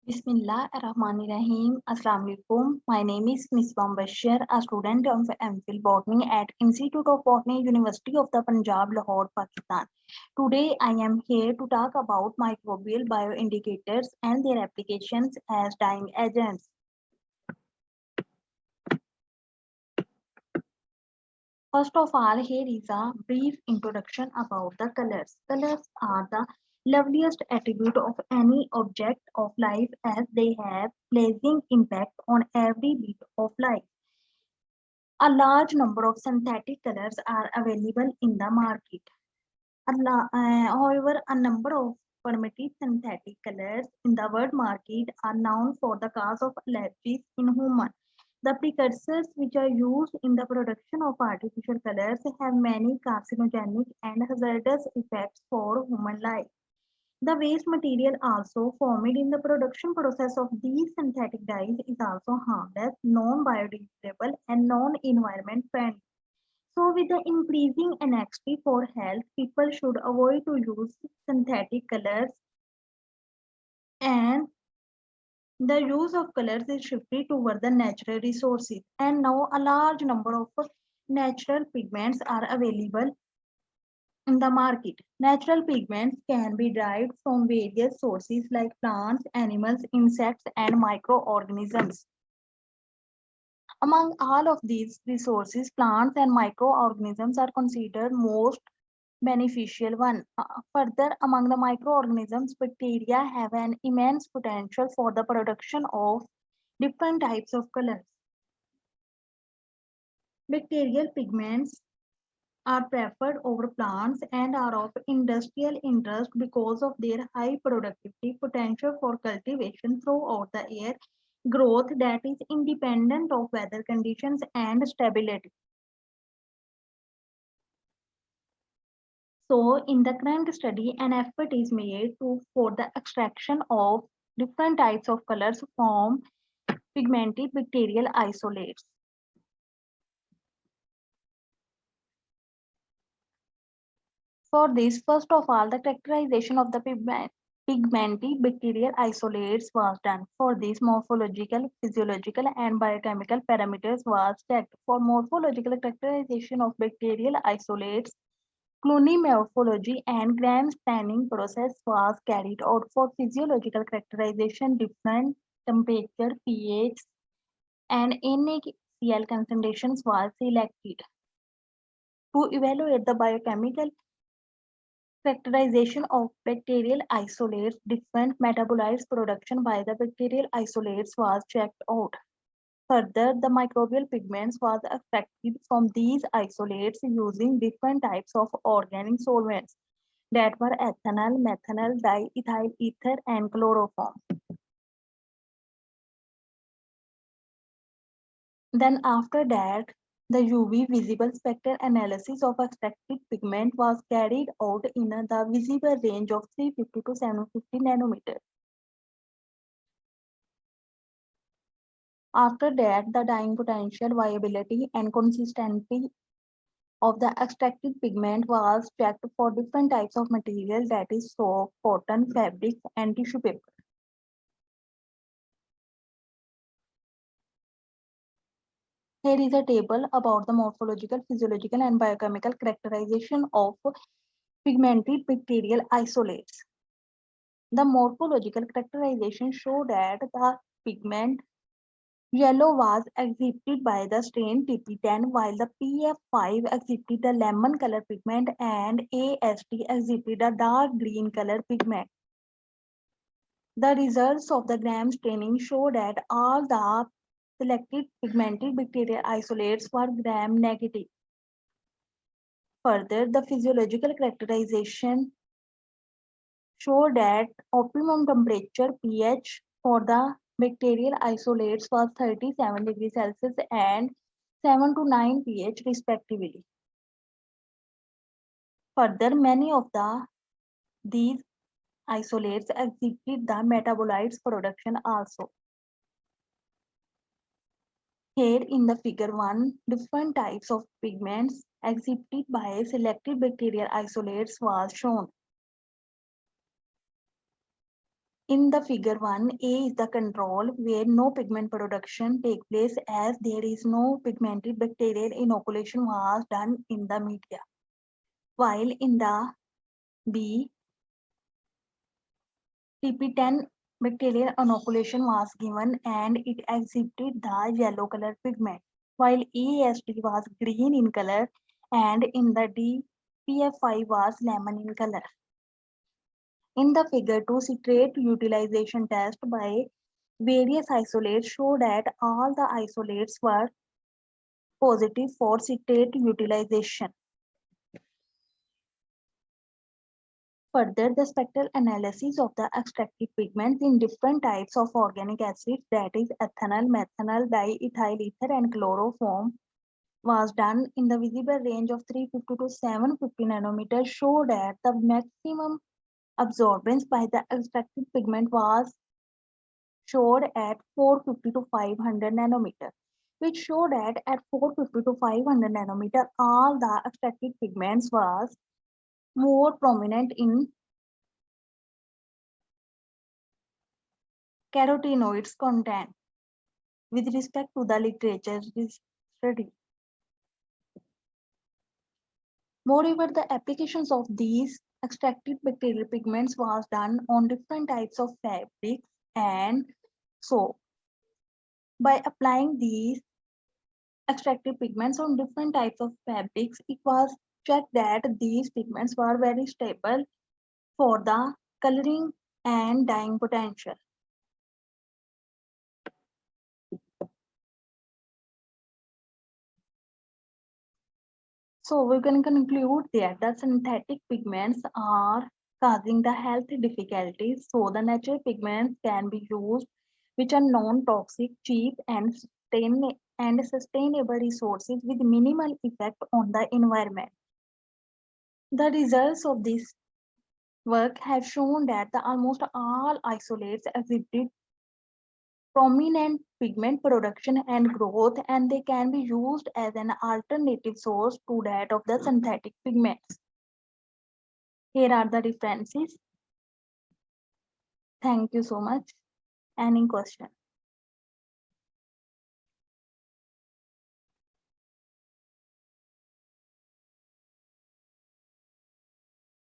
Bismillahirrahmanirrahim. Assalamu alaikum. My name is Miss Bashir, a student of MPhil Botany at Institute of Botany, University of the Punjab, Lahore, Pakistan. Today, I am here to talk about microbial bioindicators and their applications as dyeing agents. First of all, here is a brief introduction about the colors. Colors are the loveliest attribute of any object of life as they have pleasing impact on every bit of life. A large number of synthetic colors are available in the market. However, a number of permitted synthetic colors in the world market are known for the cause of allergies in humans. The precursors which are used in the production of artificial colors have many carcinogenic and hazardous effects for human life. The waste material also formed in the production process of these synthetic dyes is also harmless, non-biodegradable and non-environment friendly. So, with the increasing anxiety for health, people should avoid to use synthetic colors, and the use of colors is shifted toward the natural resources. And now, a large number of natural pigments are available in the market. Natural pigments can be derived from various sources like plants, animals, insects, and microorganisms. Among all of these resources, plants and microorganisms are considered most beneficial one. Further, among the microorganisms, bacteria have an immense potential for the production of different types of colors. Bacterial pigments are preferred over plants and are of industrial interest because of their high productivity potential for cultivation throughout the year, growth that is independent of weather conditions and stability. So, in the current study, an effort is made for the extraction of different types of colors from pigmented bacterial isolates. For this, first of all, the characterization of the pigmented bacterial isolates was done. For this, morphological, physiological, and biochemical parameters was checked. For morphological characterization of bacterial isolates, Cloning morphology and Gram staining process was carried out. For physiological characterization. Different temperature, pH, and NaCl concentrations was selected. To evaluate the biochemical characterization of bacterial isolates, different metabolites production by the bacterial isolates was checked out. Further, the microbial pigments was extracted from these isolates using different types of organic solvents that were ethanol, methanol, diethyl ether, and chloroform. Then after that, the UV visible spectral analysis of extracted pigment was carried out in the visible range of 350 to 750 nanometers. After that, the dyeing potential, viability, and consistency of the extracted pigment was checked for different types of material, that is soap, cotton, fabric, and tissue paper. Here is a table about the morphological, physiological, and biochemical characterization of pigmented bacterial isolates. The morphological characterization show that the pigment yellow was exhibited by the strain TP10, while the PF5 exhibited the lemon color pigment and AST exhibited a dark green color pigment. The results of the Gram staining show that all the selected pigmented bacterial isolates were Gram negative. Further, the physiological characterization show that optimum temperature pH for the bacterial isolates was 37 degrees Celsius and 7 to 9 pH respectively. Further, many of these isolates exhibited the metabolites production also. Here in the figure 1, different types of pigments exhibited by selected bacterial isolates was shown. In the figure 1, A is the control where no pigment production take place as there is no pigmented bacterial inoculation was done in the media. While in the B, TP10 bacterial inoculation was given and it exhibited the yellow color pigment, while ESD was green in color and in the D, PF5 was lemon in color. In the figure 2, citrate utilization test by various isolates show that all the isolates were positive for citrate utilization. Further, the spectral analysis of the extracted pigments in different types of organic acids, that is ethanol, methanol, diethyl ether, and chloroform, was done in the visible range of 350 to 750 nanometers, show that the maximum absorbance by the extracted pigment was showed at 450 to 500 nanometer, which showed that at 450 to 500 nanometer, all the extracted pigments was more prominent in carotenoids content with respect to the literature study. Moreover, the applications of these extracted bacterial pigments was done on different types of fabrics, and so by applying these extracted pigments on different types of fabrics, it was checked that these pigments were very stable for the coloring and dyeing potential. So we can conclude that the synthetic pigments are causing the health difficulties. So the natural pigments can be used, which are non-toxic, cheap, and sustainable resources with minimal effect on the environment. The results of this work have shown that almost all isolates exhibit prominent pigment production and growth, and they can be used as an alternative source to that of the synthetic pigments. Here are the references. Thank you so much. Any question?